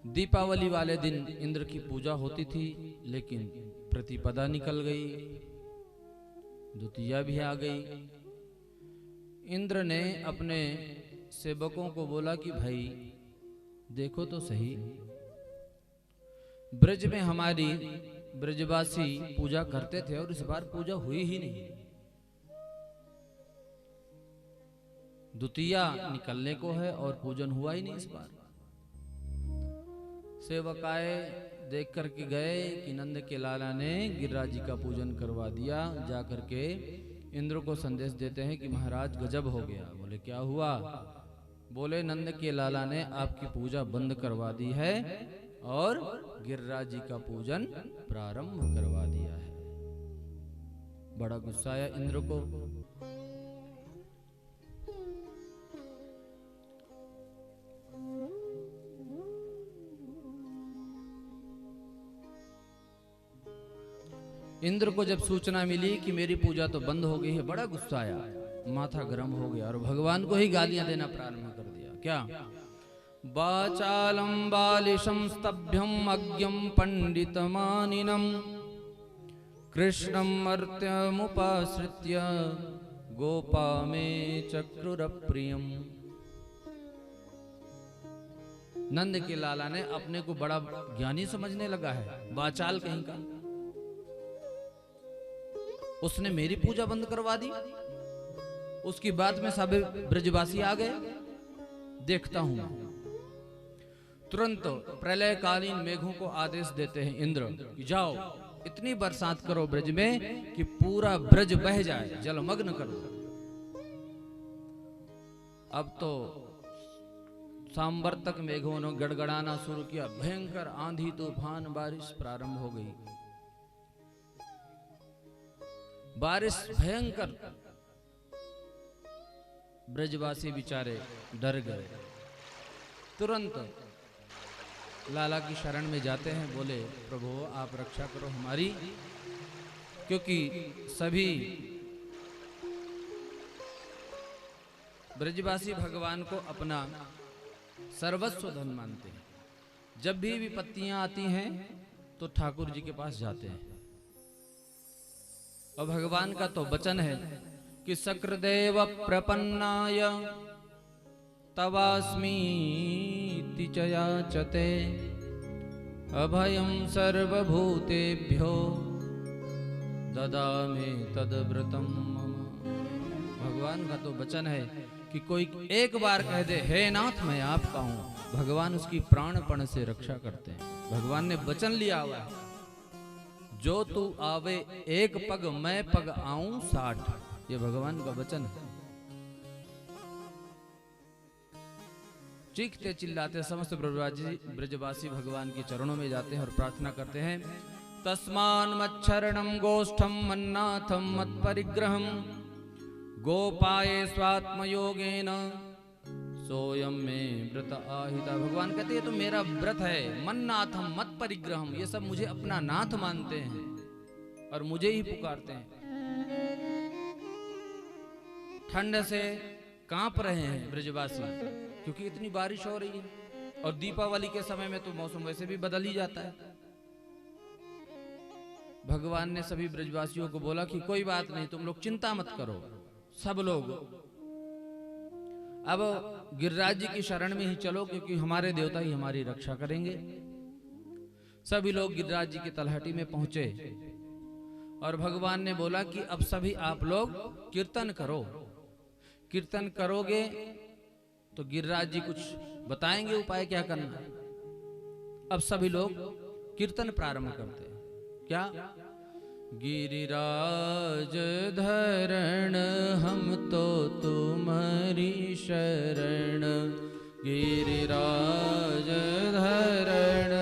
दीपावली वाले दिन इंद्र की पूजा होती थी, लेकिन प्रतिपदा निकल गई, द्वितीया भी आ गई। इंद्र ने अपने सेवकों को बोला कि भाई देखो तो सही, ब्रज में हमारी ब्रजवासी पूजा करते थे और इस बार पूजा हुई ही नहीं। द्वितीया निकलने को है और पूजन हुआ ही नहीं इस बार। सेवक आए, देख करके गए कि नंद के लाला ने गिरिराज जी का पूजन करवा दिया। जा करके इंद्र को संदेश देते हैं कि महाराज गजब हो गया। बोले क्या हुआ? बोले नंद के लाला ने आपकी पूजा बंद करवा दी है और गिरिराज जी का पूजन प्रारंभ करवा दिया है। बड़ा गुस्सा आया इंद्र को। इंद्र को जब सूचना मिली कि मेरी पूजा तो बंद हो गई है, बड़ा गुस्सा आया, माथा गर्म हो गया और भगवान को ही गालियां देना प्रारंभ कर दिया। क्या? वाचालम बालिशम स्तभ्यम अज्ञम पंडितमानिनम कृष्णम मर्त्यमुपाश्रित्य गोपा में चक्रुरप्रियम। नंद के लाला ने अपने को बड़ा ज्ञानी समझने लगा है, वाचाल कहीं का। उसने मेरी पूजा बंद करवा दी, उसकी बात में सब ब्रजवासी आ गए। देखता हूं। तुरंत प्रलयकालीन मेघों को आदेश देते हैं इंद्र कि जाओ इतनी बरसात करो ब्रज में कि पूरा ब्रज बह जाए, जलमग्न कर दो। अब तो सांबर तक मेघों ने गड़गड़ाना शुरू किया, भयंकर आंधी तूफान बारिश प्रारंभ हो गई। बारिश भयंकर, ब्रजवासी बेचारे डर गए। तुरंत लाला की शरण में जाते हैं, बोले प्रभु आप रक्षा करो हमारी, क्योंकि सभी ब्रजवासी भगवान को अपना सर्वस्व धन मानते हैं। जब भी विपत्तियां आती हैं तो ठाकुर जी के पास जाते हैं। और भगवान का तो वचन है कि सक्रदेव प्रपन्नाय तवास्मीति च याचते अभयं सर्वभूतेभ्यो ददामि तद्व्रतम मम। भगवान का तो वचन है कि कोई एक बार कह दे हे नाथ मैं आपका हूं, भगवान उसकी प्राणपण से रक्षा करते हैं। भगवान ने वचन लिया हुआ है, जो तू आवे एक पग मैं पग आऊं 60। ये भगवान का वचन है। चीखते चिल्लाते समस्त ब्रजवासी भगवान के चरणों में जाते हैं और प्रार्थना करते हैं, तस्मान मच्छरणम गोष्ठम मन्नाथम मत परिग्रहम गोपाये स्वात्मयोगेन सोयम में व्रत आहिता। भगवान कहते हैं तो मेरा व्रत है, मन्नाथम मत परिग्रहम, ये सब मुझे अपना नाथ मानते हैं और मुझे ही पुकारते हैं। ठंड से कांप रहे हैं ब्रजवासी, क्योंकि इतनी बारिश हो रही है और दीपावली के समय में तो मौसम वैसे भी बदल ही जाता है। भगवान ने सभी ब्रजवासियों को बोला कि कोई बात नहीं, तुम लोग चिंता मत करो। सब लोग अब गिरिराज जी की शरण में ही चलो, क्योंकि हमारे देवता ही हमारी रक्षा करेंगे। सभी लोग गिरिराज जी की तलहटी में पहुंचे और भगवान ने बोला कि अब सभी आप लोग कीर्तन करो। कीर्तन करोगे तो गिरिराज जी कुछ बताएंगे उपाय क्या करना। अब सभी लोग कीर्तन प्रारंभ करते हैं। क्या? गिरिराज धरण हम तो तुम्हारी शरण, गिरिराज धरण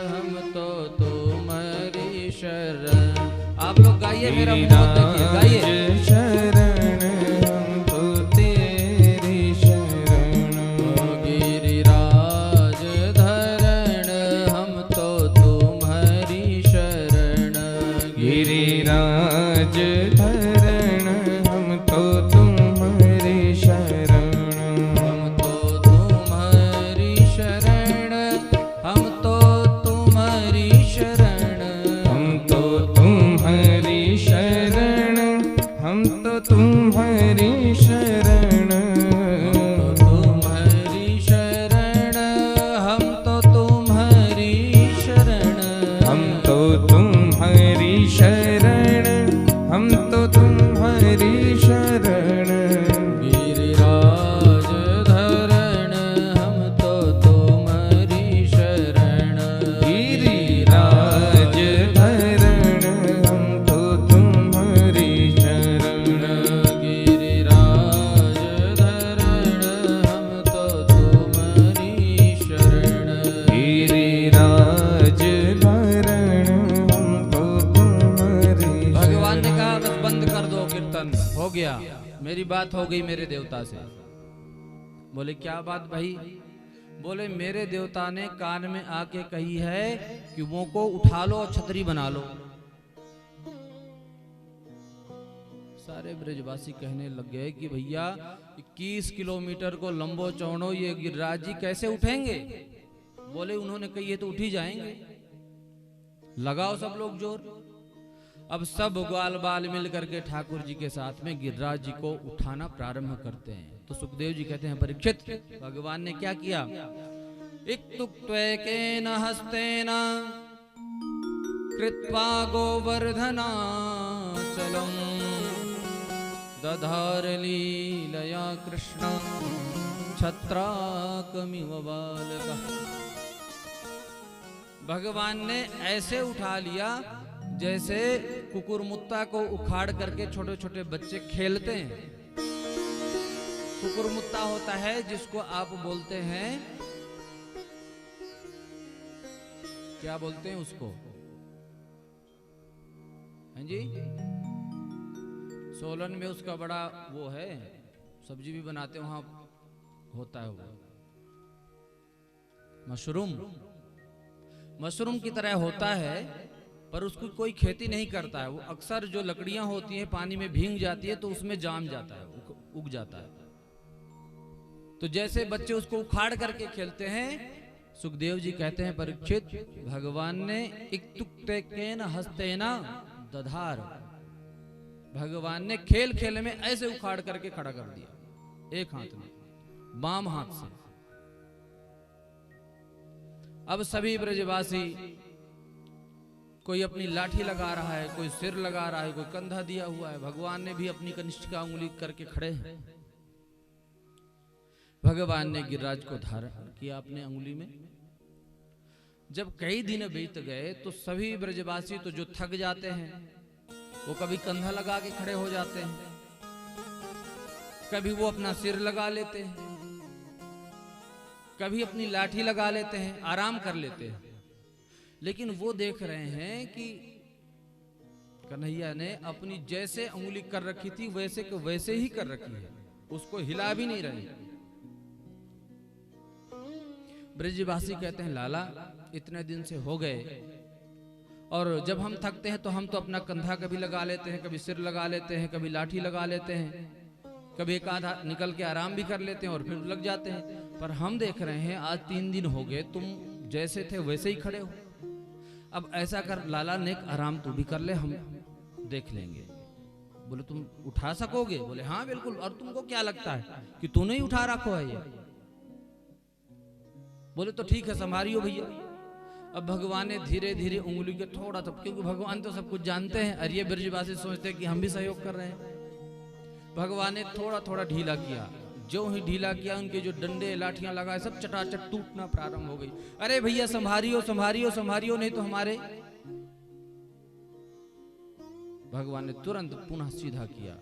हम तो तुम्हारी शरण। आप लोग गाइए, मेरा मुंह देखिए, गाइए। शरण हम तो तेरी शरण, गिरिराज धरण हम तो तुम्हारी शरण, गिरिराज धरण हम तो तुम्हारी शरण, हम तो तुम्हारी शरण, हम तो हो गया, मेरी बात हो गई मेरे देवता से। बोले क्या बात भाई? बोले मेरे देवता ने कान में आके कही है कि वो को उठा लो और छतरी बना लो। सारे ब्रजवासी कहने लग गए कि भैया 21 किलोमीटर को लंबो चौड़ो ये गिरिराज जी कैसे उठेंगे? बोले उन्होंने कही है तो उठ ही जाएंगे। लगाओ सब लोग जोर। अब सब ग्वाल बाल मिल करके ठाकुर जी के साथ में गिरिराज जी को उठाना प्रारंभ करते हैं। तो सुखदेव जी कहते हैं परीक्षित, भगवान ने क्या किया? इक्तुक्त्वेकेन हस्तेन कृत्वा गोवर्धनाचलं दधार लीलया कृष्ण छत्राकमिव बालकः। भगवान ने ऐसे उठा लिया जैसे कुकुरमुत्ता को उखाड़ करके छोटे छोटे बच्चे खेलते हैं। कुकुरमुत्ता होता है जिसको आप बोलते हैं, क्या बोलते हैं उसको? हैं जी? सोलन में उसका बड़ा वो है, सब्जी भी बनाते हैं, वहां होता है वो मशरूम की तरह होता है, पर उसको कोई खेती नहीं करता है। वो अक्सर जो लकड़ियां होती हैं पानी में भीग जाती है तो उसमें जाम जाता है, उग जाता है। तो जैसे बच्चे उसको उखाड़ करके खेलते हैं, सुखदेव जी कहते हैं परीक्षित, भगवान ने इक्तुक्तेन हस्तेना दधार, भगवान ने खेल खेल में ऐसे उखाड़ करके खड़ा कर दिया, एक हाथ में, बाम हाथ से। अब सभी ब्रजवासी, कोई अपनी लाठी लगा रहा है, कोई सिर लगा रहा है, कोई कंधा दिया हुआ है। भगवान ने भी अपनी कनिष्ठ का उंगली करके खड़े हैं। भगवान ने गिरिराज को धारण किया अपने उंगली में। जब कई दिन बीत गए तो सभी ब्रजवासी तो जो थक जाते हैं वो कभी कंधा लगा के खड़े हो जाते हैं, कभी वो अपना सिर लगा लेते हैं, कभी अपनी लाठी लगा लेते हैं, आराम कर लेते हैं। लेकिन वो देख रहे हैं कि कन्हैया ने अपनी जैसे उंगली कर रखी थी वैसे को वैसे ही कर रखी है, उसको हिला भी नहीं रही। ब्रजवासी कहते हैं लाला इतने दिन से हो गए, और जब हम थकते हैं तो हम तो अपना कंधा कभी लगा लेते हैं, कभी सिर लगा लेते हैं, कभी लाठी लगा लेते हैं, कभी एक आधा निकल के आराम भी कर लेते हैं और फिर लग जाते हैं। पर हम देख रहे हैं आज 3 दिन हो गए, तुम जैसे थे वैसे ही खड़े हो। अब ऐसा कर लाला, नेक आराम तू भी कर ले, हम देख लेंगे। बोले तुम उठा सकोगे? बोले हाँ बिल्कुल। और तुमको क्या लगता है कि तूने ही उठा रखो है ये? बोले तो ठीक है, संभालियो भैया। अब भगवान ने धीरे धीरे उंगली के थोड़ा सा, क्योंकि भगवान तो सब कुछ जानते हैं और ये ब्रजवासी सोचते हैं कि हम भी सहयोग कर रहे हैं। भगवान ने थोड़ा थोड़ा ढीला किया। जो ही ढीला किया, उनके जो डंडे लाठियां लगाए सब चटाचट टूटना प्रारंभ हो गई। अरे भैया संभारियो संभारियो संभारियो, नहीं तो हमारे। भगवान ने तुरंत पुनः सीधा किया।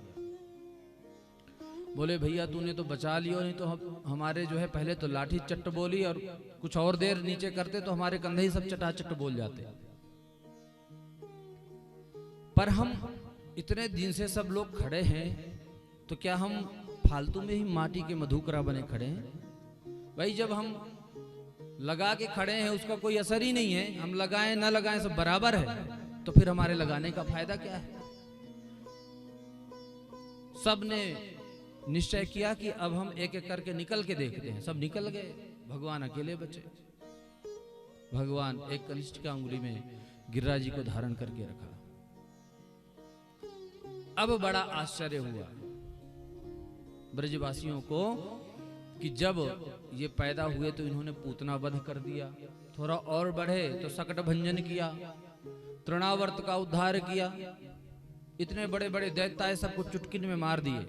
बोले भैया तूने तो बचा लियो, नहीं तो हमारे जो है पहले तो लाठी चट्ट बोली और कुछ और देर नीचे करते तो हमारे कंधे ही सब चटाचट बोल जाते। पर हम इतने दिन से सब लोग खड़े हैं, तो क्या हम फालतू में ही माटी के मधुकरा बने खड़े हैं? भाई जब हम लगा के खड़े हैं उसका कोई असर ही नहीं है, हम लगाएं ना लगाएं सब बराबर है, तो फिर हमारे लगाने का फायदा क्या है? सब ने निश्चय किया कि अब हम एक एक करके निकल के देखते हैं। सब निकल गए, भगवान अकेले बचे। भगवान एक कनिष्ठ का उंगली में गिरिराज जी को धारण करके रखा। अब बड़ा आश्चर्य हुआ ब्रजवासियों को कि जब ये पैदा हुए तो इन्होंने पूतना वध कर दिया, थोड़ा और बढ़े तो सकट भंजन किया, तृणावर्त का उद्धार किया, इतने बड़े बड़े दैत्य सबको चुटकी में मार दिए,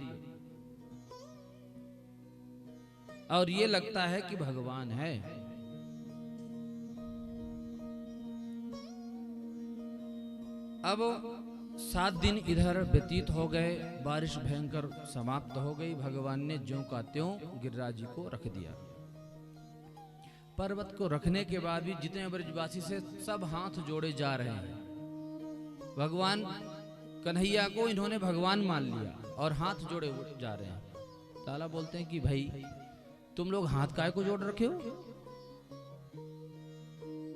और ये लगता है कि भगवान है। अब 7 दिन इधर व्यतीत हो गए, बारिश भयंकर समाप्त हो गई। भगवान ने ज्यों का त्यों गिरिराज जी को रख दिया। पर्वत को रखने के बाद भी जितने ब्रजवासी से सब हाथ जोड़े जा रहे हैं। भगवान कन्हैया को इन्होंने भगवान मान लिया और हाथ जोड़े जा रहे हैं। लाला बोलते हैं कि भाई तुम लोग हाथ काहे को जोड़ रखे हो?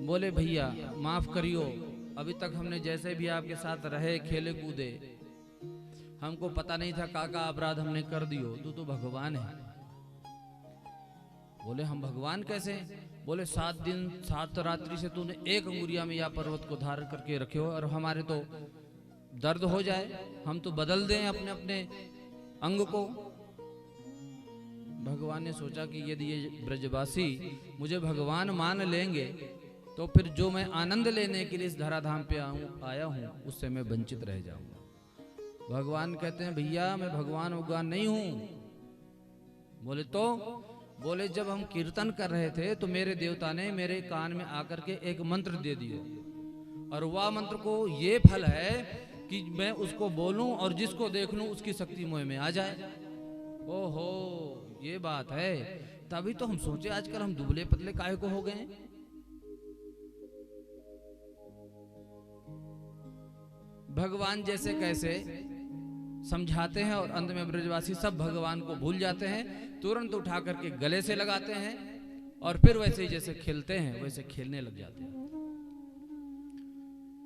बोले भैया माफ करियो, अभी तक हमने जैसे भी आपके साथ रहे, खेले कूदे, हमको पता नहीं था काका अपराध हमने कर दियो। तू तो भगवान है। बोले हम भगवान कैसे? बोले 7 दिन 7 रात्रि से तूने एक अंगुरिया में या पर्वत को धारण करके रखे हो, और हमारे तो दर्द हो जाए, हम तो बदल दें अपने अपने अंग को। भगवान ने सोचा कि यदि ये ब्रजवासी मुझे भगवान मान लेंगे तो फिर जो मैं आनंद लेने के लिए इस धराधाम पे आया हूँ उससे मैं वंचित रह जाऊंगा। भगवान कहते हैं भैया मैं भगवान भगवान नहीं हूं। बोले तो? बोले जब हम कीर्तन कर रहे थे तो मेरे देवता ने मेरे कान में आकर के एक मंत्र दे दिया, और वह मंत्र को ये फल है कि मैं उसको बोलूं और जिसको देख लूं उसकी शक्ति मोह में आ जाए। ओहो ये बात है। तभी तो हम सोचे आजकल हम दुबले पतले काहे को हो गए। भगवान जैसे कैसे समझाते हैं और अंत में ब्रजवासी सब भगवान को भूल जाते हैं, तुरंत उठा करके गले से लगाते हैं और फिर वैसे ही जैसे खेलते हैं वैसे खेलने लग जाते हैं।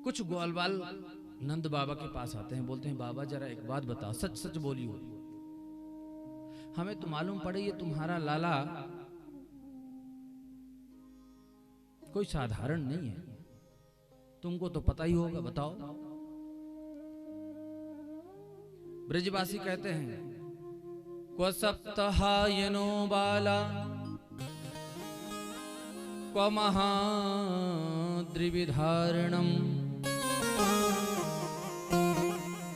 कुछ ग्वालवाल नंद बाबा के पास आते हैं, बोलते हैं बाबा जरा एक बात बताओ, सच सच बोलियो, हमें तो मालूम पड़े ये तुम्हारा लाला कोई साधारण नहीं है, तुमको तो पता ही होगा, बताओ। ब्रजवासी कहते हैं क्व सप्तहायनो बाला क्व महाद्रिविधारणम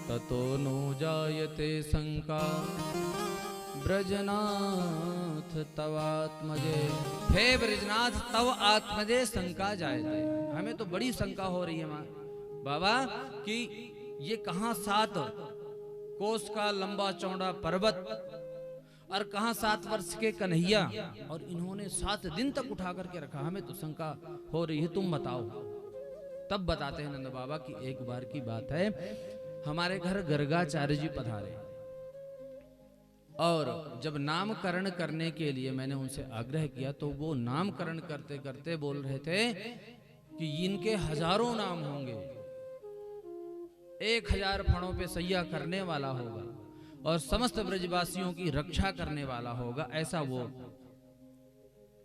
ततो नो जायते शंका ब्रजनाथ तव आत्मजे। हे ब्रजनाथ तव आत्मजे शंका जायते। हमें तो बड़ी शंका हो रही है मां बाबा कि ये कहां 7 कोस का लंबा चौड़ा पर्वत और कहां 7 वर्ष के कन्हैया, और इन्होंने 7 दिन तक उठा करके रखा। हमें तो शंका हो रही है, तुम बताओ। तब बताते हैं नंद बाबा की एक बार की बात है, हमारे घर गर्गाचार्य जी पधारे और जब नामकरण करने के लिए मैंने उनसे आग्रह किया तो वो नामकरण करते करते बोल रहे थे कि इनके हजारों नाम होंगे, 1000 फणों पे सैया करने वाला होगा और समस्त ब्रजवासियों की रक्षा करने वाला होगा, ऐसा वो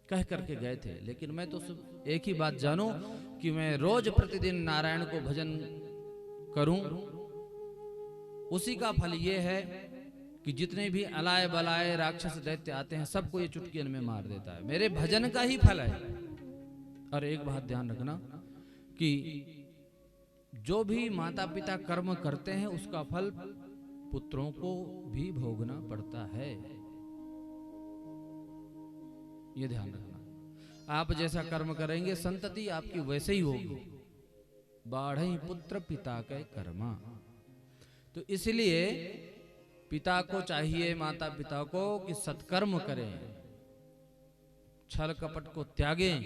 कह करके गए थे। लेकिन मैं तो सिर्फ एक ही बात जानूं कि मैं रोज प्रतिदिन नारायण को भजन करूं, उसी का फल ये है कि जितने भी अलाय बलाय राक्षस दैत्य आते हैं सबको ये चुटकी में मार देता है। मेरे भजन का ही फल है। और एक बात ध्यान रखना कि जो भी माता पिता कर्म करते हैं उसका फल पुत्रों को भी भोगना पड़ता है, ये ध्यान रखना। आप जैसा कर्म करेंगे संतति आपकी वैसे ही होगी। बाढ़ई पुत्र पिता के कर्मा। तो इसलिए पिता को चाहिए, माता पिता को, कि सत्कर्म करें, छल कपट को त्यागें।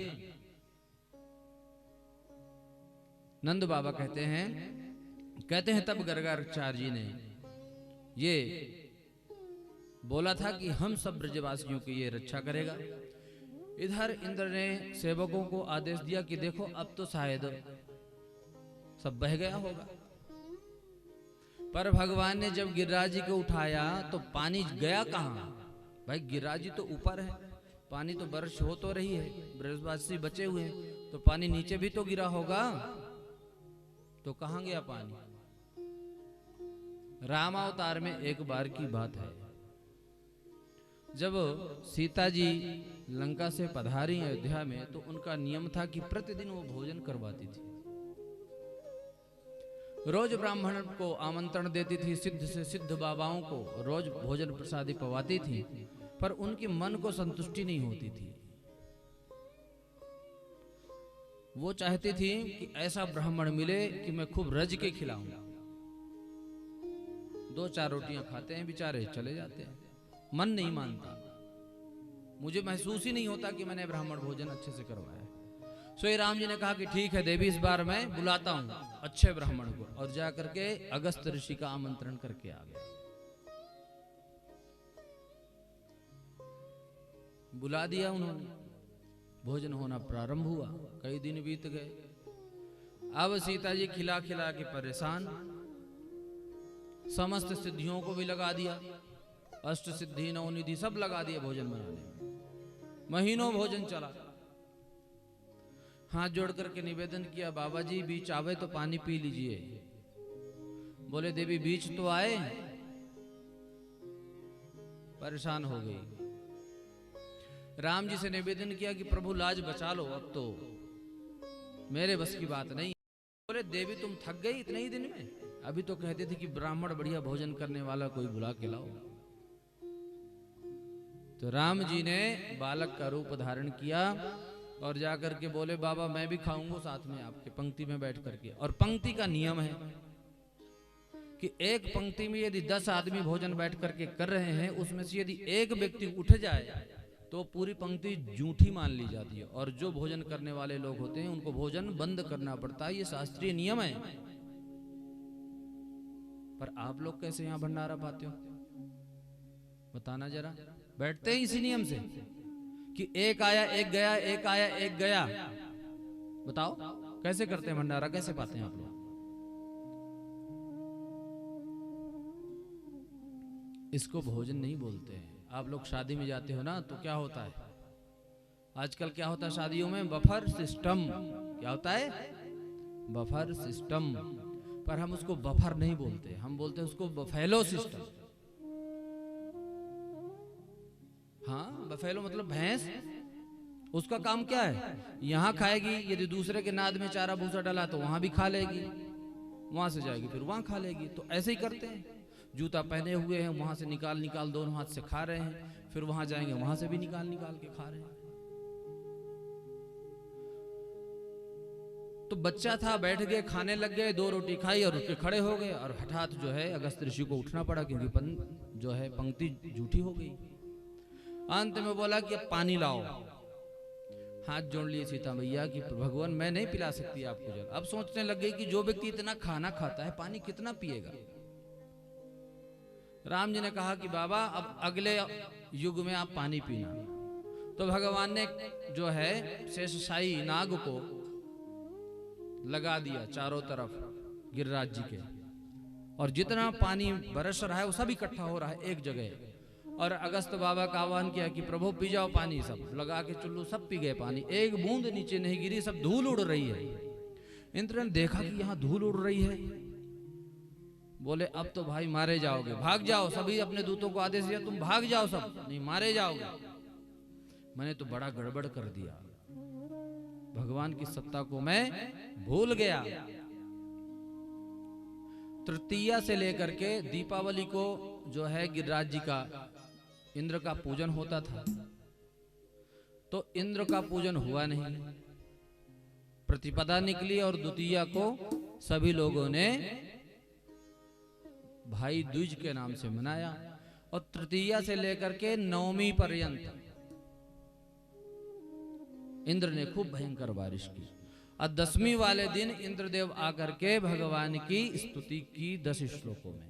नंद बाबा कहते हैं तब गर्गाचार्य जी ने ये बोला था कि हम सब ब्रजवासियों की ये रक्षा करेगा। इधर इंद्र ने सेवकों को आदेश दिया कि देखो अब तो शायद सब बह गया होगा, पर भगवान ने जब गिरिराज जी को उठाया तो पानी गया कहां? भाई गिरिराज जी तो ऊपर है, पानी तो बारिश हो तो रही है, ब्रजवासी बचे हुए हैं, तो पानी नीचे भी तो गिरा होगा, तो कहां गया पानी? रामावतार में एक बार की बात है, जब सीता जी लंका से पधारी अयोध्या में तो उनका नियम था कि प्रतिदिन वो भोजन करवाती थी, रोज ब्राह्मण को आमंत्रण देती थी, सिद्ध से सिद्ध बाबाओं को रोज भोजन प्रसादी पवाती थी, पर उनके मन को संतुष्टि नहीं होती थी। वो चाहती थी कि ऐसा ब्राह्मण मिले कि मैं खूब रज के खिलाऊं। 2-4 रोटियां खाते हैं बेचारे, चले जाते हैं, मन नहीं मानता, मुझे महसूस ही नहीं होता कि मैंने ब्राह्मण भोजन अच्छे से करवाया। श्री राम जी ने कहा कि ठीक है देवी, इस बार मैं बुलाता हूं अच्छे ब्राह्मण को, और जाकर के अगस्त ऋषि का आमंत्रण करके आ गया। बुला दिया उन्होंने, भोजन होना प्रारंभ हुआ। कई दिन बीत गए। अब सीता जी खिला खिला के परेशान, समस्त सिद्धियों को भी लगा दिया, अष्ट सिद्धि नवनिधि सब लगा दिए भोजन बनाने में। महीनों भोजन चला। हाथ जोड़ करके निवेदन किया, बाबा जी बीच आवे तो पानी पी लीजिए। बोले देवी बीच तो आए। परेशान हो गई। राम जी से निवेदन किया कि प्रभु लाज बचा लो, अब तो मेरे बस की बात नहीं। बोले देवी तुम थक गई इतने ही दिन में? अभी तो कहते थे कि ब्राह्मण बढ़िया भोजन करने वाला कोई बुला के लाओ। तो राम जी ने बालक का रूप धारण किया और जाकर के बोले बाबा मैं भी खाऊंगा साथ में आपके, पंक्ति में बैठ करके। और पंक्ति का नियम है कि एक पंक्ति में यदि 10 आदमी भोजन बैठ करके कर रहे हैं, उसमें से यदि एक व्यक्ति उठ जाए तो पूरी पंक्ति जूठी मान ली जाती है, और जो भोजन करने वाले लोग होते हैं उनको भोजन बंद करना पड़ता है। ये शास्त्रीय नियम है। पर आप लोग कैसे यहां भंडारा पाते हो, बताना जरा। बैठते हैं इसी नियम से कि एक आया एक गया, एक आया एक गया। बताओ कैसे करते हैं भंडारा, कैसे पाते हैं आप लोग? इसको भोजन नहीं बोलते हैं। आप लोग शादी में जाते हो ना, तो क्या होता है आजकल, क्या होता है शादियों में? Buffer system. क्या होता है? Buffer system. पर हम उसको बफर नहीं बोलते, हम बोलते हैं उसको बफेलो सिस्टम। हाँ, बफेलो मतलब भैंस। उसका काम क्या है? यहां खाएगी, यदि दूसरे के नाद में चारा भूसा डाला तो वहां भी खा लेगी, वहां से जाएगी फिर वहां खा लेगी। तो ऐसे ही करते हैं। जूता पहने हुए हैं, वहां से निकाल निकाल दोनों हाथ से खा रहे हैं, फिर वहां जाएंगे वहां से भी निकाल निकाल के खा रहे हैं। तो बच्चा था, बैठ गए, खाने लग गए, 2 रोटी खाई और उठ के खड़े हो गए। और हठात जो है अगस्त ऋषि को उठना पड़ा, क्योंकि जो है पंक्ति झूठी हो गई। अंत में बोला कि अब पानी लाओ। हाथ जोड़ लिए सीता मैया कि भगवान मैं नहीं पिला सकती आपको जल। अब सोचने लग गई कि जो व्यक्ति इतना खाना खाता है पानी कितना पिएगा। राम जी ने कहा कि बाबा अब अगले युग में आप पानी पीना। तो भगवान ने जो है शेषशाही नाग को लगा दिया चारों तरफ गिरिराज जी के, और जितना पानी बरस रहा है वो सब इकट्ठा हो रहा है एक जगह। और अगस्त बाबा का आह्वान किया कि प्रभु पी जाओ पानी। सब लगा के चुल्लू सब पी गए पानी, एक बूंद नीचे नहीं गिरी, सब धूल उड़ रही है। इंद्र ने देखा कि यहाँ धूल उड़ रही है, बोले अब तो भाई मारे जाओगे, भाग जाओ। सभी अपने दूतों को आदेश दिया तुम भाग जाओ, सब नहीं मारे जाओगे। मैंने तो बड़ा गड़बड़ कर दिया, भगवान की सत्ता को मैं भूल गया। तृतीया से लेकर के दीपावली को जो है गिरिराज जी का, इंद्र का पूजन होता था, तो इंद्र का पूजन हुआ नहीं। प्रतिपदा निकली और द्वितीया को सभी लोगों ने भाई द्विज के नाम से मनाया। और तृतीया से लेकर के नवमी पर्यंत इंद्र ने खूब भयंकर बारिश की। और 10वीं वाले दिन इंद्रदेव आकर के भगवान की स्तुति की 10 श्लोकों में।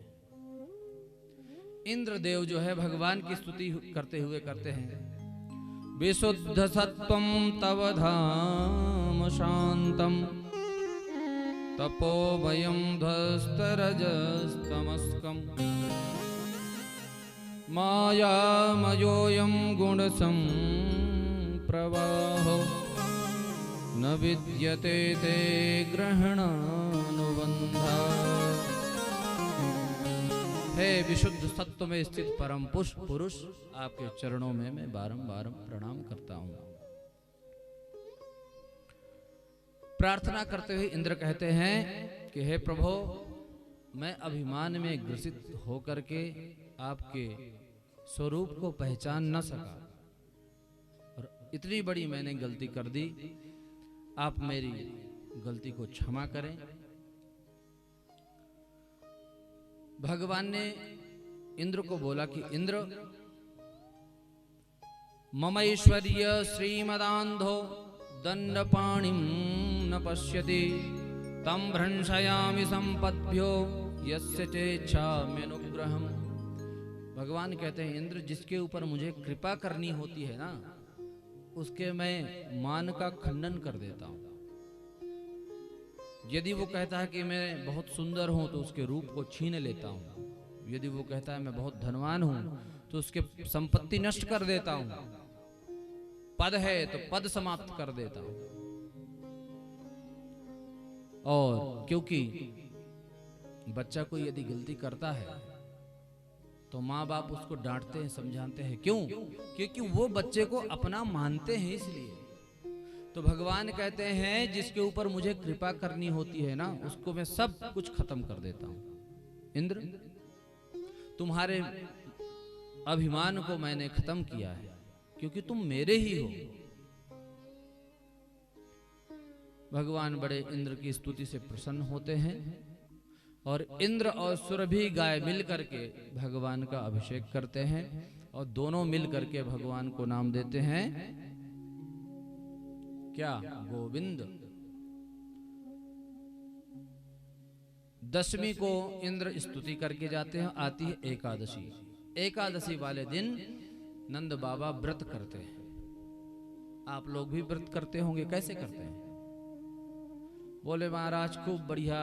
इंद्रदेव जो है भगवान की स्तुति करते हुए कहते हैं, विशुद्ध सत्वं तव धाम शांतम तपोवयं ध्वस्तरजस्तमस्कम् मायामयोऽयं गुणसंप्रवाहो न विद्यते ते ग्रहणानुबंधा। हे विशुद्ध सत्व में स्थित परम पुरुष, आपके चरणों में मैं बारंबार प्रणाम करता हूं। प्रार्थना करते हुए इंद्र कहते हैं कि हे प्रभु, मैं अभिमान में ग्रसित होकर के आपके स्वरूप को पहचान न सका, और इतनी बड़ी मैंने गलती कर दी, आप मेरी गलती को क्षमा करें। भगवान ने इंद्र को बोला कि इंद्र, मम ऐश्वर्य श्रीमदान्धो दंडपाणिं न पश्यति तं भ्रंशयामि संपद्भ्यो यस्य चेच्छाम्यनुग्रहम्। भगवान कहते हैं इंद्र, जिसके ऊपर मुझे कृपा करनी होती है ना, उसके मैं मान का खंडन कर देता हूं। यदि वो कहता है कि मैं बहुत सुंदर हूं तो उसके रूप को छीन लेता हूं। यदि वो कहता है मैं बहुत धनवान हूं तो उसके संपत्ति नष्ट कर देता हूं। पद है तो पद समाप्त कर देता हूं। और क्योंकि बच्चा कोई यदि गलती करता है तो माँ बाप उसको डांटते हैं, समझाते हैं। क्यों? क्योंकि वो बच्चे को अपना मानते हैं, इसलिए। तो भगवान कहते हैं जिसके ऊपर मुझे कृपा करनी होती है ना, उसको मैं सब कुछ खत्म कर देता हूं। इंद्र, तुम्हारे अभिमान को मैंने खत्म किया है, क्योंकि तुम मेरे ही हो। भगवान बड़े इंद्र की स्तुति से प्रसन्न होते हैं और इंद्र और सुरभि गाय मिल करके भगवान का अभिषेक करते हैं और दोनों मिल करके भगवान को नाम देते हैं क्या? गोविंद। दशमी को इंद्र स्तुति करके जाते हैं। आती है एकादशी। एकादशी वाले दिन नंद बाबा व्रत करते हैं। आप लोग भी व्रत करते होंगे। कैसे करते हैं? बोले महाराज खूब बढ़िया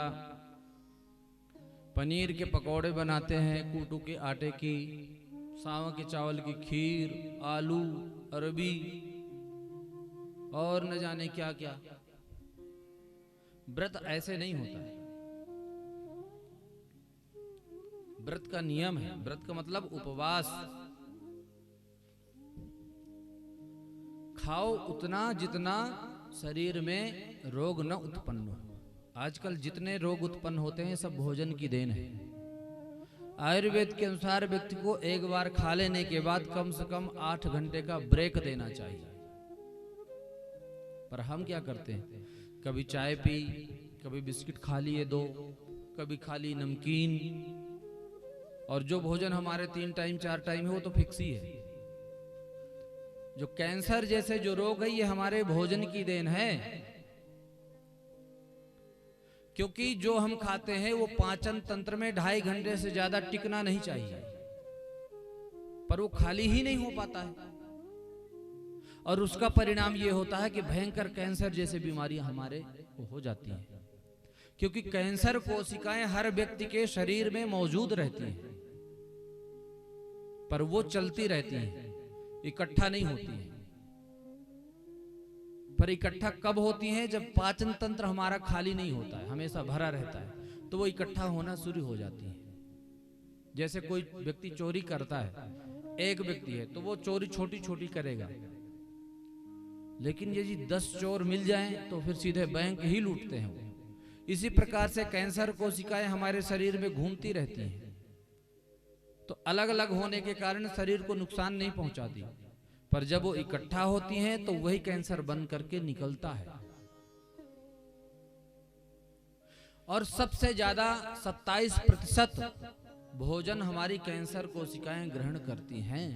पनीर के पकौड़े बनाते हैं, कूटू के आटे की, सावा के चावल की खीर, आलू, अरबी और न जाने क्या क्या। व्रत ऐसे नहीं होता है। व्रत का नियम है। व्रत का मतलब उपवास। खाओ उतना जितना शरीर में रोग न उत्पन्न हो। आजकल जितने रोग उत्पन्न होते हैं सब भोजन की देन है। आयुर्वेद के अनुसार व्यक्ति को एक बार खा लेने के बाद कम से कम 8 घंटे का ब्रेक देना चाहिए। पर हम क्या करते हैं? कभी चाय पी, कभी बिस्किट खा लिए 2, कभी खा ली नमकीन। और जो भोजन हमारे 3 टाइम 4 टाइम है वो तो फिक्स ही है। जो कैंसर जैसे जो रोग है ये हमारे भोजन की देन है। क्योंकि जो हम खाते हैं वो पाचन तंत्र में 2.5 घंटे से ज्यादा टिकना नहीं चाहिए, पर वो खाली ही नहीं हो पाता है। और उसका परिणाम ये होता है कि भयंकर कैंसर जैसे बीमारियां हमारे को हो जाती हैं। क्योंकि कैंसर कोशिकाएं हर व्यक्ति के शरीर में मौजूद रहती हैं, पर वो चलती रहती हैं, इकट्ठा नहीं होती हैं। पर इकट्ठा कब होती हैं? जब पाचन तंत्र हमारा खाली नहीं होता है, हमेशा भरा रहता है, तो वो इकट्ठा होना शुरू हो जाती है। जैसे कोई व्यक्ति चोरी करता है, एक व्यक्ति है तो वो चोरी छोटी छोटी करेगा, लेकिन यदि 10 चोर मिल जाएं तो फिर सीधे बैंक ही लूटते हैं वो। इसी प्रकार से कैंसर कोशिकाएं हमारे शरीर में घूमती रहती हैं, तो अलग अलग होने के कारण शरीर को नुकसान नहीं पहुंचाती, पर जब वो इकट्ठा होती हैं तो वही कैंसर बन करके निकलता है। और सबसे ज्यादा 27% भोजन हमारी कैंसर कोशिकाएं ग्रहण करती हैं।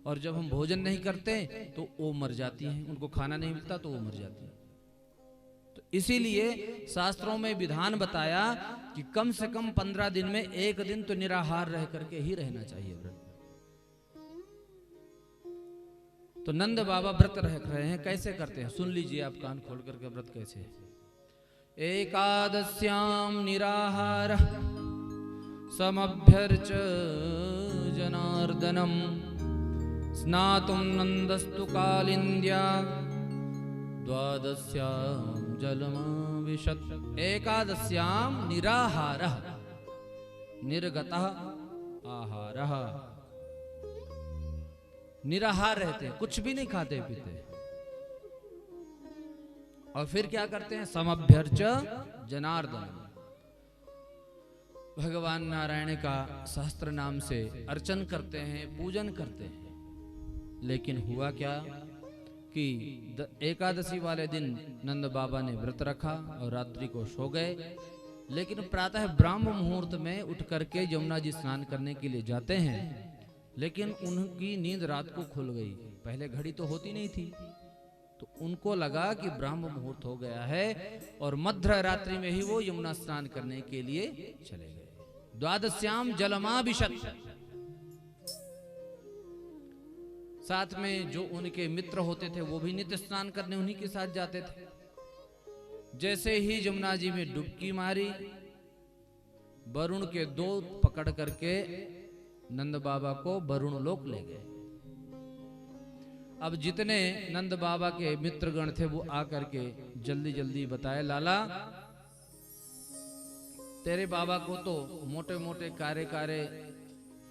और जब हम भोजन नहीं करते तो वो मर जाती हैं, उनको खाना नहीं मिलता तो वो मर जाती हैं। तो इसीलिए शास्त्रों में विधान बताया कि कम से कम 15 दिन में 1 दिन तो निराहार रह करके ही रहना चाहिए व्रत। तो नंद बाबा व्रत रख रहे हैं। कैसे करते हैं सुन लीजिए आप कान खोल करके। व्रत कैसे है? एकादश्याम निराहार समभ्यर्च जनार्दनम स्नातुम नंदस्तु कालिंद्या द्वादश्याम जलमाविशत्। एकादश्याम निराहारः निर्गतः आहारः। निराहार रहते हैं, कुछ भी नहीं खाते पीते। और फिर क्या करते हैं? समभ्यर्च जनार्दन। भगवान नारायण का सहस्त्र नाम से अर्चन करते हैं, पूजन करते हैं। लेकिन हुआ क्या कि एकादशी वाले दिन नंद बाबा ने व्रत रखा और रात्रि को सो गए। लेकिन प्रातः ब्राह्म मुहूर्त में उठ करके यमुना जी स्नान करने के लिए जाते हैं, लेकिन उनकी नींद रात को खुल गई। पहले घड़ी तो होती नहीं थी, तो उनको लगा कि ब्राह्म मुहूर्त हो गया है और मध्य रात्रि में ही वो यमुना स्नान करने के लिए चले गए। द्वादश्याम जलमाभिषत्। साथ में जो उनके मित्र होते थे वो भी नित्य स्नान करने उन्हीं के साथ जाते थे। जैसे ही जमुना जी में डुबकी मारी, वरुण के दूत पकड़ करके नंद बाबा को वरुण लोक ले गए। अब जितने नंद बाबा के मित्रगण थे वो आकर के जल्दी जल्दी बताए, लाला तेरे बाबा को तो मोटे मोटे कारे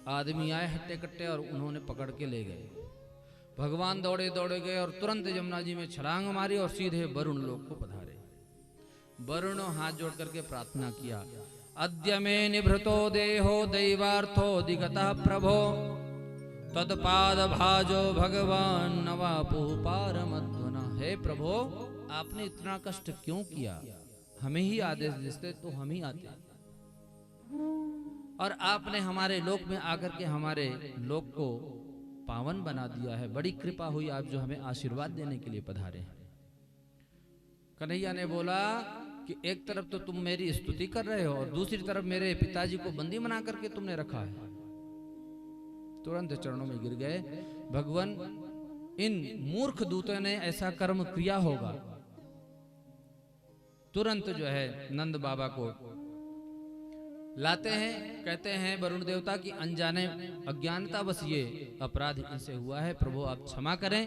आदमी आए हट्टे कट्टे और उन्होंने पकड़ के ले गए। भगवान दौड़े दौड़े गए और तुरंत जमुना जी में छलांग मारी और सीधे वरुण लोक को पधारे। वरुण हाथ जोड़ करके प्रार्थना किया, अद्य मे निभृतो देहो दैवार्थो दिगतः प्रभो तत्पाद भाजो भगवान नवापु पारमध्वना। हे प्रभो, आपने इतना कष्ट क्यों किया? हमें ही आदेश देते तो हम ही आते, और आपने हमारे लोक में आकर के हमारे लोक को पावन बना दिया है। बड़ी कृपा हुई आप जो हमें आशीर्वाद देने के लिए पधारे हैं। कन्हैया ने बोला कि एक तरफ तो तुम मेरी स्तुति कर रहे हो और दूसरी तरफ मेरे पिताजी को बंदी बना करके तुमने रखा है। तुरंत चरणों में गिर गए, भगवान इन मूर्ख दूतों ने ऐसा कर्म किया होगा। तुरंत जो है नंद बाबा को लाते हैं, कहते हैं वरुण देवता की अनजाने अज्ञानता बस ये अपराध इनसे हुआ है, प्रभु आप क्षमा करें।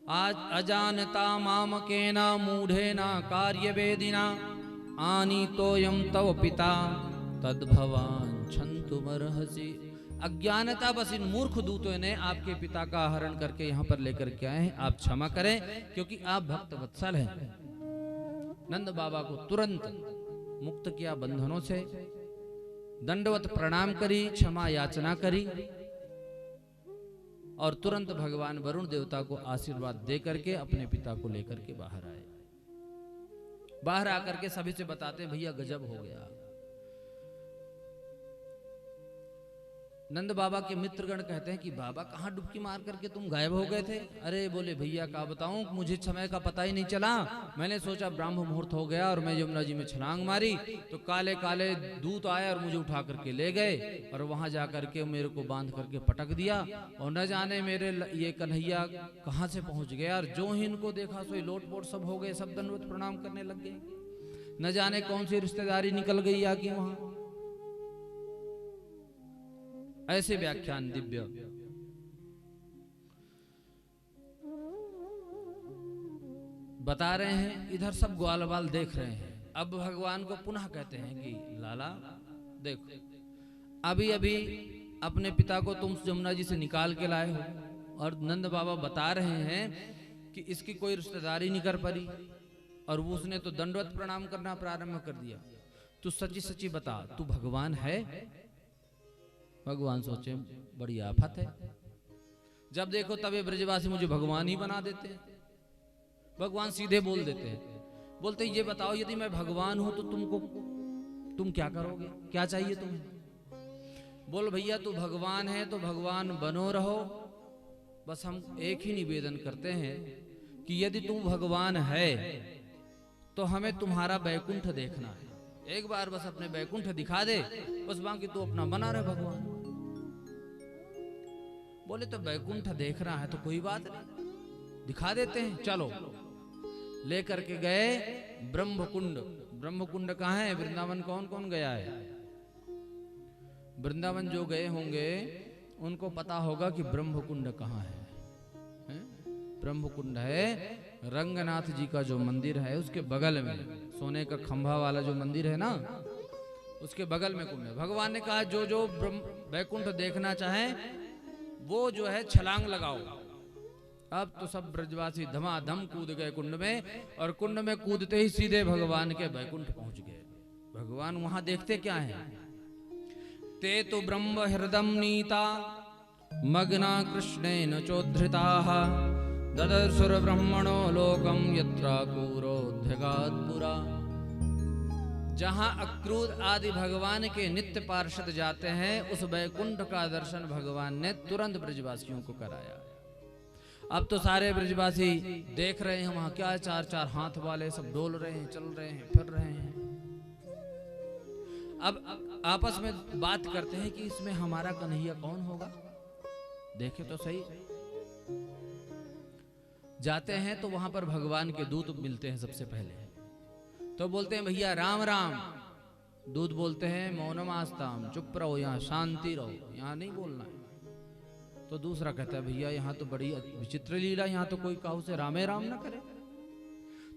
आज अजानता मामकेना मूढ़ेना कार्य वेदिना आनी तोयम तव पिता तद्भवान छंतुमर्हसि। अज्ञानता बस इन मूर्ख दूतों ने आपके पिता का हरण करके यहाँ पर लेकर के आए हैं, आप क्षमा करें क्योंकि आप भक्त वत्सल हैं। नंद बाबा को तुरंत मुक्त किया बंधनों से, दंडवत प्रणाम करी, क्षमा याचना करी और तुरंत भगवान वरुण देवता को आशीर्वाद दे करके अपने पिता को लेकर के बाहर आए। बाहर आकर के सभी से बताते, भैया गजब हो गया। नंद बाबा के मित्रगण कहते हैं कि बाबा कहाँ डुबकी मार करके तुम गायब हो गए थे? अरे बोले भैया का बताऊं, मुझे समय का पता ही नहीं चला। मैंने सोचा ब्राह्म मुहूर्त हो गया और मैं यमुना जी में छलांग मारी तो काले काले दूत आए और मुझे उठा करके ले गए और वहां जा करके मेरे को बांध करके पटक दिया और न जाने मेरे ये कन्हैया कहाँ से पहुंच गया। और जो ही इनको देखा सो लोट पोट सब हो गए, सब दंडवत प्रणाम करने लग गए। न जाने कौन सी रिश्तेदारी निकल गई आगे वहां। ऐसे व्याख्यान दिव्य। बता रहे हैं, इधर सब ग्वाल बाल देख रहे हैं। अब भगवान को पुनः कहते हैं कि लाला देखो, अभी अभी अपने पिता को तुम यमुना जी से निकाल के लाए हो और नंद बाबा बता रहे हैं कि इसकी कोई रिश्तेदारी नहीं कर पारी और वो उसने तो दंडवत प्रणाम करना प्रारंभ कर दिया। तू सच्ची सच्ची बता, तू भगवान है? भगवान सोचे बड़ी आफत है, जब देखो तबे ब्रजवासी मुझे भगवान ही बना देते हैं। भगवान सीधे बोल देते हैं, बोलते ये बताओ यदि मैं भगवान हूं तो तुम क्या करोगे, क्या चाहिए तुम्हें? बोल भैया तू भगवान है तो भगवान बनो रहो, बस हम एक ही निवेदन करते हैं कि यदि तू भगवान है तो हमें तुम्हारा बैकुंठ देखना है। एक बार बस अपने बैकुंठ दिखा दे, बस बाकी तू अपना बना रहे भगवान। बोले तो बैकुंठ देखना है तो कोई बात नहीं, दिखा देते हैं, चलो। लेकर के गए ब्रह्मकुंड। ब्रह्मकुंड कहाँ है? वृंदावन कौन कौन गया है? वृंदावन जो गए होंगे उनको पता होगा कि ब्रह्मकुंड कहाँ है। ब्रह्मकुंड है रंगनाथ जी का जो मंदिर है उसके बगल में, सोने का खंभा वाला जो मंदिर है ना, उसके बगल में कुंड है। भगवान ने कहा जो जो वैकुंठ देखना चाहे वो जो है छलांग लगाओ। अब तो सब ब्रजवासी धमाधम कूद गए कुंड में और कुंड में कूदते ही सीधे भगवान के वैकुंठ पहुंच गए। भगवान वहां देखते क्या है? ते तो ब्रह्म हृदम नीता मग्ना कृष्णेन चोद्धृताः ददर्शुर ब्रह्मणो लोकम यत्र क्रूरोध्यगात्पुरा। जहां अक्रूर आदि भगवान के नित्य पार्षद जाते हैं उस वैकुंठ का दर्शन भगवान ने तुरंत ब्रजवासियों को कराया। अब तो सारे ब्रजवासी देख रहे हैं वहां क्या, चार चार हाथ वाले सब डोल रहे हैं, चल रहे हैं, फिर रहे हैं। अब आपस में बात करते हैं कि इसमें हमारा कन्हैया कौन होगा, देखे तो सही। जाते हैं तो वहां पर भगवान के दूत मिलते हैं सबसे पहले। तो बोलते हैं भैया राम राम। दूत बोलते हैं मौनमास्ताम, चुप रहो, यहाँ शांति रहो, यहाँ नहीं बोलना है। तो दूसरा कहता है भैया यहाँ तो बड़ी विचित्र लीला, यहाँ तो कोई काहू से रामे राम ना करे।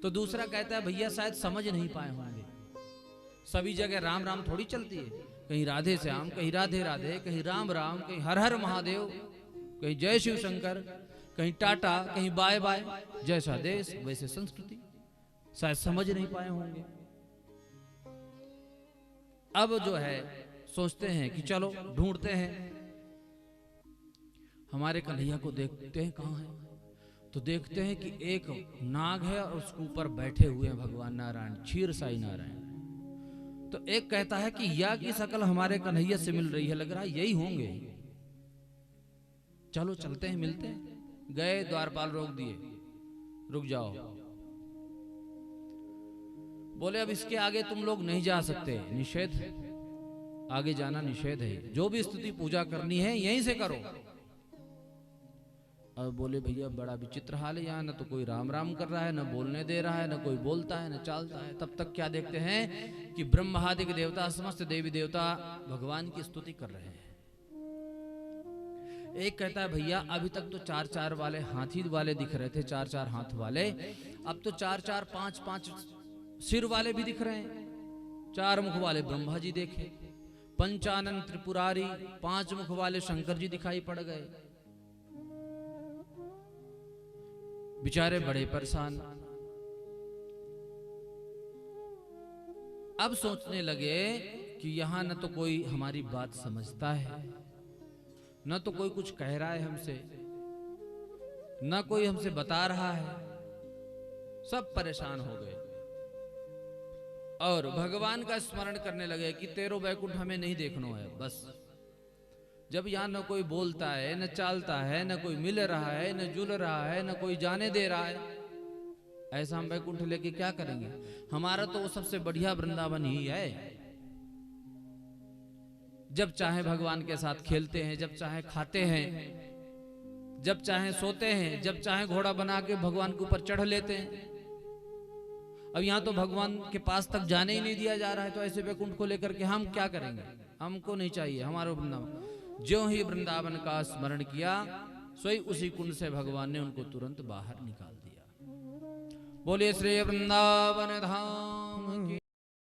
तो दूसरा कहता है भैया शायद समझ नहीं पाए होंगे, सभी जगह राम राम थोड़ी चलती है, कहीं राधे श्याम, कहीं राधे राधे, कहीं राम राम, कहीं हर हर महादेव, कहीं जय शिव शंकर, कहीं टाटा, कहीं बाय बाय, जैसा देश वैसे संस्कृति, शायद समझ नहीं पाए होंगे। अब जो है सोचते हैं कि चलो ढूंढते हैं, हमारे कन्हैया को देखते हैं कहाँ है। तो देखते हैं कि एक नाग है और उसके ऊपर बैठे हुए हैं भगवान नारायण, क्षीर साई नारायण। तो एक कहता है कि या की शकल हमारे कन्हैया से मिल रही है, लग रहा है यही होंगे, चलो चलते हैं मिलते हैं। गए, द्वारपाल रोक दिए, रुक जाओ। बोले अब इसके आगे तुम लोग नहीं जा सकते, निषेध, आगे जाना निषेध है, जो भी स्तुति पूजा करनी है यहीं से करो। अब बोले भैया बड़ा विचित्र हाल है यहाँ, न तो कोई राम राम कर रहा है, न बोलने दे रहा है, न कोई बोलता है, न चालता है। तब तक क्या देखते हैं कि ब्रह्मादि देवता, समस्त देवी देवता भगवान की स्तुति कर रहे हैं। एक कहता है भैया अभी तक तो 4-4 वाले हाथी वाले दिख रहे थे, 4-4 हाथ वाले, अब तो 4-4, 5-5 सिर वाले भी दिख रहे हैं। 4 मुख वाले ब्रह्मा जी देखे, पंचानन त्रिपुरारी, 5 मुख वाले शंकर जी दिखाई पड़ गए। बेचारे बड़े परेशान। अब सोचने लगे कि यहां न तो कोई हमारी बात समझता है, न तो कोई कुछ कह रहा है हमसे, न कोई हमसे बता रहा है, सब परेशान हो गए और भगवान का स्मरण करने लगे कि तेरो वैकुंठ हमें नहीं देखना है। बस जब यहाँ न कोई बोलता है, न चालता है, न कोई मिल रहा है, न जुल रहा है, न कोई जाने दे रहा है, ऐसा हम वैकुंठ लेके क्या करेंगे? हमारा तो वो सबसे बढ़िया वृंदावन ही है। जब चाहे भगवान के साथ खेलते हैं, जब चाहे खाते हैं, जब चाहे सोते हैं, जब चाहे घोड़ा बना के भगवान के ऊपर चढ़ लेते हैं। अब यहाँ तो भगवान के पास तक जाने ही नहीं दिया जा रहा है, तो ऐसे वैकुंठ को लेकर के हम क्या करेंगे? हमको नहीं चाहिए हमारा वृंदावन। ज्यों ही वृंदावन का स्मरण किया, सोई उसी कुंड से भगवान ने उनको तुरंत बाहर निकाल दिया। बोलिए श्री वृंदावन धाम।